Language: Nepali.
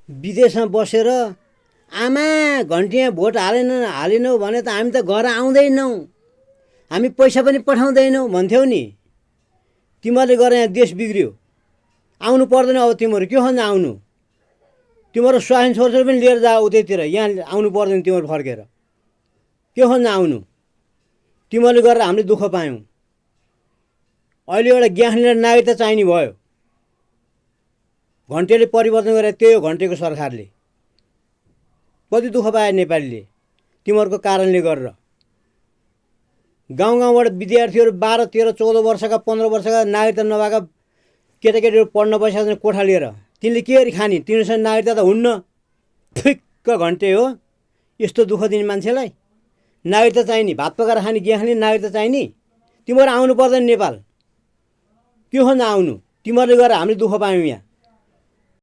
विदेशमा बसेर आमा घन्टिया भोट हालेनौ भने त हामी त घर आउँदैनौँ, हामी पैसा पनि पठाउँदैनौँ भन्थ्यौ नि। तिमीहरूले गरे यहाँ देश बिग्रियो, आउनु पर्दैन। अब तिमीहरू के खोज्न आउनु? तिमीहरू स्वाइन छोरछोरी पनि लिएर जा उतैतिर, यहाँ आउनु पर्दैन तिमीहरू फर्केर। के खोज्न आउनु? तिमीहरूले गरेर हामीले दुःख पायौँ। अहिले एउटा ग्यास लिएर नागरिकता चाहिने भयो। घन्टेले परिवर्तन गरे, त्यही हो घन्टेको सरकारले। कति दुःख पाए नेपालीले तिमीहरूको कारणले गरेर। गाउँ गाउँबाट विद्यार्थीहरू 12, 13, 14 वर्षका 15 वर्षका नागरिकता नभएका केटाकेटीहरू पढ्न बसेका कोठा लिएर तिनले के गरी खाने? तिनीहरूसँग नागरिकता त हुन्न। ठिक्क घन्टे हो यस्तो दुःख दिने मान्छेलाई। नागरिकता चाहिने, भात पकाएर खाने ग्यासले नागरिकता चाहिने। तिमीहरू आउनु पर्दैन नेपाल। के खोज्न आउनु? तिमीहरूले गरेर हामीले दुःख पायौँ यहाँ।